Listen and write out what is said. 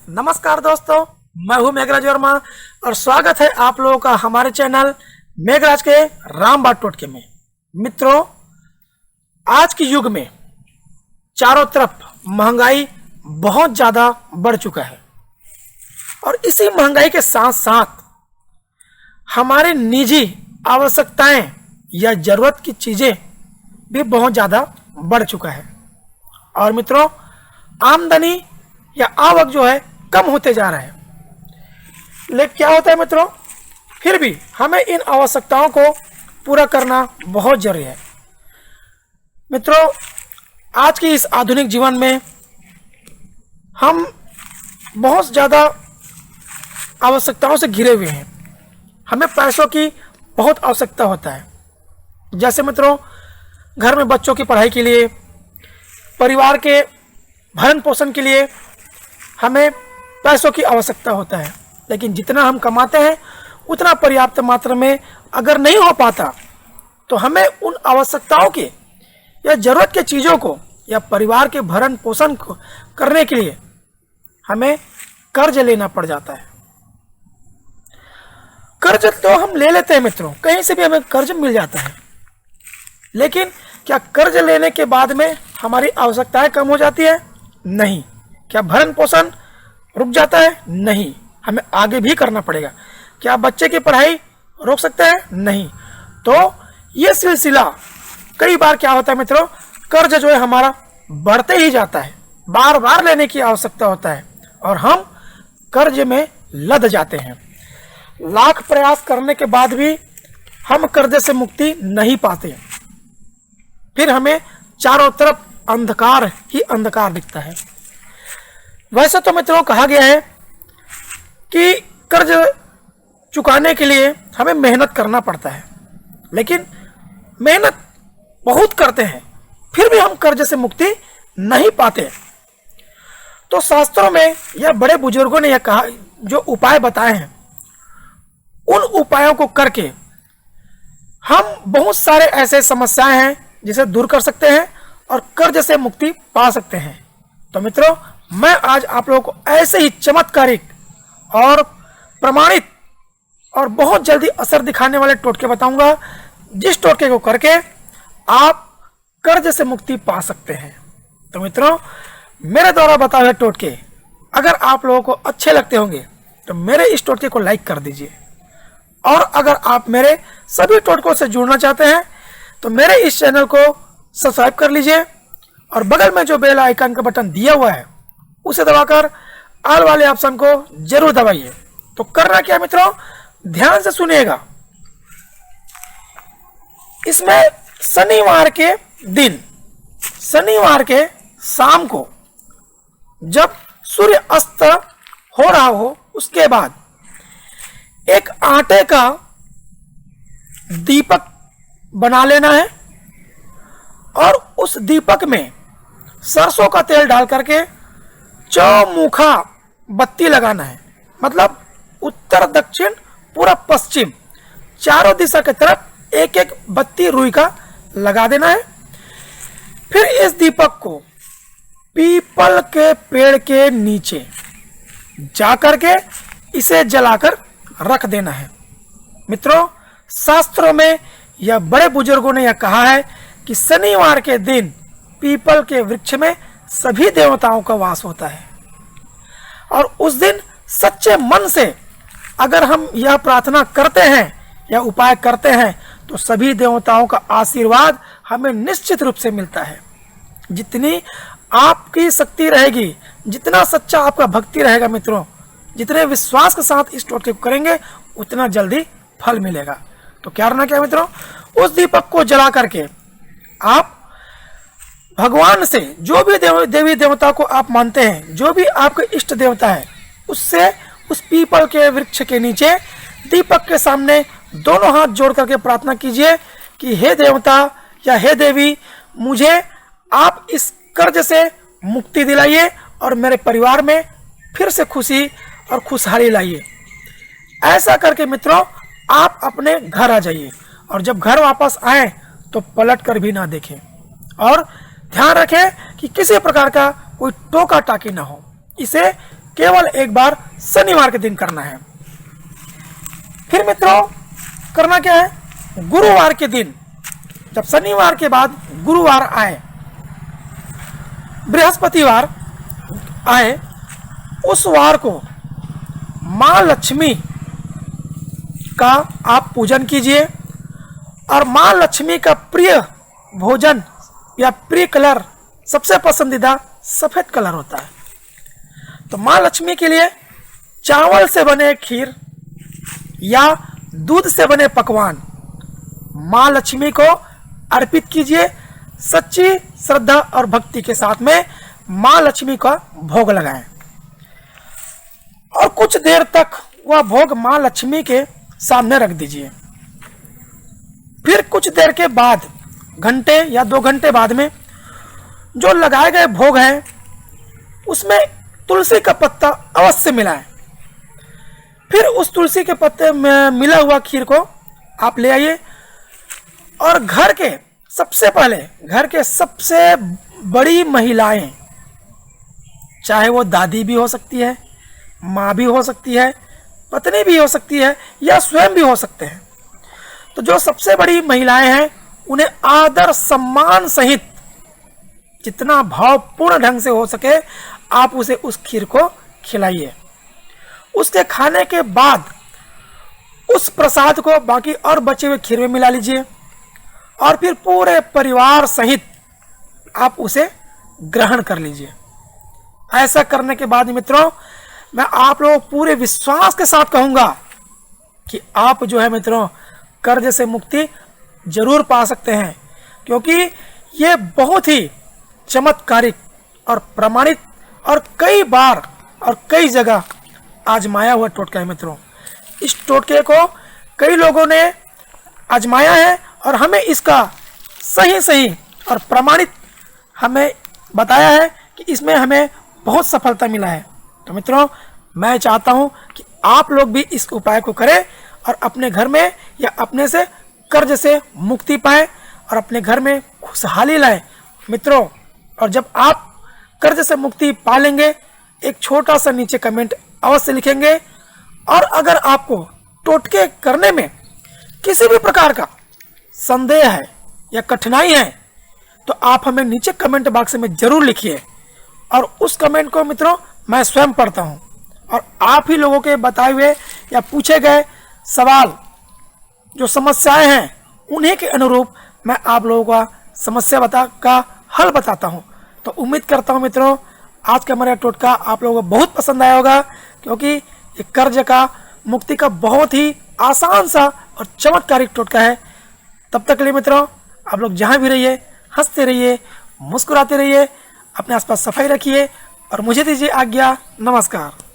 नमस्कार दोस्तों, मैं हूं मेघराज वर्मा और स्वागत है आप लोगों का हमारे चैनल मेघराज के रामबाग टोटके में। मित्रों, आज के युग में चारों तरफ महंगाई बहुत ज़्यादा बढ़ चुका है और इसी महंगाई के साथ साथ हमारे निजी आवश्यकताएं या ज़रूरत की चीज़ें भी बहुत ज़्यादा बढ़ चुका है। और मित्रों, आमदनी या आवक जो है कम होते जा रहा है। लेकिन क्या होता है मित्रों, फिर भी हमें इन आवश्यकताओं को पूरा करना बहुत जरूरी है। मित्रों, आज की इस आधुनिक जीवन में हम बहुत ज़्यादा आवश्यकताओं से घिरे हुए हैं। हमें पैसों की बहुत आवश्यकता होता है। जैसे मित्रों, घर में बच्चों की पढ़ाई के लिए, परिवार के भरण पोषण के लिए हमें पैसों की आवश्यकता होता है। लेकिन जितना हम कमाते हैं उतना पर्याप्त मात्रा में अगर नहीं हो पाता तो हमें उन आवश्यकताओं के या ज़रूरत के चीज़ों को या परिवार के भरण पोषण को करने के लिए हमें कर्ज लेना पड़ जाता है। कर्ज तो हम ले लेते हैं मित्रों, कहीं से भी हमें कर्ज मिल जाता है। लेकिन क्या कर्ज लेने के बाद में हमारी आवश्यकताएं कम हो जाती है? नहीं। क्या भरण पोषण रुक जाता है? नहीं, हमें आगे भी करना पड़ेगा। क्या बच्चे की पढ़ाई रोक सकते हैं? नहीं। तो ये सिलसिला कई बार क्या होता है मित्रों, कर्ज जो है हमारा बढ़ते ही जाता है, बार बार लेने की आवश्यकता होता है और हम कर्ज में लद जाते हैं। लाख प्रयास करने के बाद भी हम कर्ज से मुक्ति नहीं पाते। फिर हमें चारों तरफ अंधकार ही अंधकार दिखता है। वैसे तो मित्रों कहा गया है कि कर्ज चुकाने के लिए हमें मेहनत करना पड़ता है, लेकिन मेहनत बहुत करते हैं फिर भी हम कर्ज से मुक्ति नहीं पाते। तो शास्त्रों में या बड़े बुजुर्गों ने यह कहा, जो उपाय बताए हैं उन उपायों को करके हम बहुत सारे ऐसे समस्याएं हैं जिसे दूर कर सकते हैं और कर्ज से मुक्ति पा सकते हैं। तो मित्रों, मैं आज आप लोगों को ऐसे ही चमत्कारिक और प्रमाणित और बहुत जल्दी असर दिखाने वाले टोटके बताऊंगा, जिस टोटके को करके आप कर्ज से मुक्ति पा सकते हैं। तो मित्रों, मेरे द्वारा बताए हुए टोटके अगर आप लोगों को अच्छे लगते होंगे तो मेरे इस टोटके को लाइक कर दीजिए। और अगर आप मेरे सभी टोटकों से जुड़ना चाहते हैं तो मेरे इस चैनल को सब्सक्राइब कर लीजिए और बगल में जो बेल आइकन का बटन दिया हुआ है उसे दबाकर ऑल वाले ऑप्शन को जरूर दबाइए। तो करना क्या मित्रों, ध्यान से सुनिएगा। इसमें शनिवार के दिन, शनिवार के शाम को जब सूर्य अस्त हो रहा हो उसके बाद एक आटे का दीपक बना लेना है और उस दीपक में सरसों का तेल डाल करके चौमुखा बत्ती लगाना है। मतलब उत्तर दक्षिण पूरा पश्चिम चारों दिशा की तरफ एक एक बत्ती रुई का लगा देना है। फिर इस दीपक को पीपल के पेड़ के नीचे जाकर के इसे जलाकर रख देना है। मित्रों, शास्त्रों में या बड़े बुजुर्गों ने यह कहा है कि शनिवार के दिन पीपल के वृक्ष में सभी देवताओं का वास होता है और उस दिन सच्चे मन से अगर हम यह प्रार्थना करते हैं या उपाय करते हैं तो सभी देवताओं का आशीर्वाद हमें निश्चित रूप से मिलता है। जितनी आपकी शक्ति रहेगी, जितना सच्चा आपका भक्ति रहेगा मित्रों, जितने विश्वास के साथ इस टोटके को करेंगे उतना जल्दी फल मिलेगा। तो क्या करना क्या मित्रों, उस दीपक को जला करके आप भगवान से, जो भी देवी देवता को आप मानते हैं, जो भी आपके इष्ट देवता है, उससे उस पीपल के वृक्ष के नीचे दीपक के सामने दोनों हाथ जोड़ करके प्रार्थना कीजिए कि हे देवता या हे देवी, मुझे आप इस कर्ज से मुक्ति दिलाइए और मेरे परिवार में फिर से खुशी और खुशहाली लाइए। ऐसा करके मित्रों आप अपने घर आ जाइए और जब घर वापस आए तो पलट कर भी ना देखें और ध्यान रखें कि किसी प्रकार का कोई टोका टाकी ना हो। इसे केवल एक बार शनिवार के दिन करना है। फिर मित्रों करना क्या है, गुरुवार के दिन, जब शनिवार के बाद गुरुवार आए, बृहस्पतिवार आए, उस वार को मां लक्ष्मी का आप पूजन कीजिए। और मां लक्ष्मी का प्रिय भोजन या प्रिय कलर, सबसे पसंदीदा सफेद कलर होता है। तो मां लक्ष्मी के लिए चावल से बने खीर या दूध से बने पकवान मां लक्ष्मी को अर्पित कीजिए। सच्ची श्रद्धा और भक्ति के साथ में मां लक्ष्मी का भोग लगाएं और कुछ देर तक वह भोग मां लक्ष्मी के सामने रख दीजिए। फिर कुछ देर के बाद, घंटे या 2 घंटे बाद में, जो लगाए गए भोग हैं उसमें तुलसी का पत्ता अवश्य मिलाएं। फिर उस तुलसी के पत्ते में मिला हुआ खीर को आप ले आइए और घर के सबसे बड़ी महिलाएं, चाहे वो दादी भी हो सकती है, माँ भी हो सकती है, पत्नी भी हो सकती है या स्वयं भी हो सकते हैं, तो जो सबसे बड़ी महिलाएं हैं उन्हें आदर सम्मान सहित जितना भावपूर्ण ढंग से हो सके आप उसे उस खीर को खिलाइए। उसके खाने के बाद उस प्रसाद को बाकी और बचे हुए खीर में मिला लीजिए और फिर पूरे परिवार सहित आप उसे ग्रहण कर लीजिए। ऐसा करने के बाद मित्रों, मैं आप लोगों को पूरे विश्वास के साथ कहूंगा कि आप जो है मित्रों कर्ज से मुक्ति जरूर पा सकते हैं, क्योंकि ये बहुत ही चमत्कारिक और प्रमाणित और कई बार और कई जगह आजमाया हुआ टोटका है मित्रों। इस टोटके को कई लोगों ने आजमाया है और हमें इसका सही और प्रमाणित हमें बताया है कि इसमें हमें बहुत सफलता मिला है। तो मित्रों, मैं चाहता हूं कि आप लोग भी इस उपाय को करें और अपने घर में या अपने से कर्ज से मुक्ति पाएं और अपने घर में खुशहाली लाएं मित्रों। और जब आप कर्ज से मुक्ति पा लेंगे, एक छोटा सा नीचे कमेंट अवश्य लिखेंगे। और अगर आपको टोटके करने में किसी भी प्रकार का संदेह है या कठिनाई है तो आप हमें नीचे कमेंट बॉक्स में जरूर लिखिए और उस कमेंट को मित्रों मैं स्वयं पढ़ता हूं और आप ही लोगों के बताए हुए या पूछे गए सवाल, जो समस्याएं हैं, उन्हीं के अनुरूप मैं आप लोगों का समस्या का हल बताता हूं। तो उम्मीद करता हूं मित्रों आज का हमारा टोटका आप लोगों को बहुत पसंद आया होगा, क्योंकि ये कर्ज का मुक्ति का बहुत ही आसान सा और चमत्कारिक टोटका है। तब तक के लिए मित्रों आप लोग जहां भी रहिए हंसते रहिए, मुस्कुराते रहिए, अपने आसपास सफाई रखिए और मुझे दीजिए आज्ञा। नमस्कार।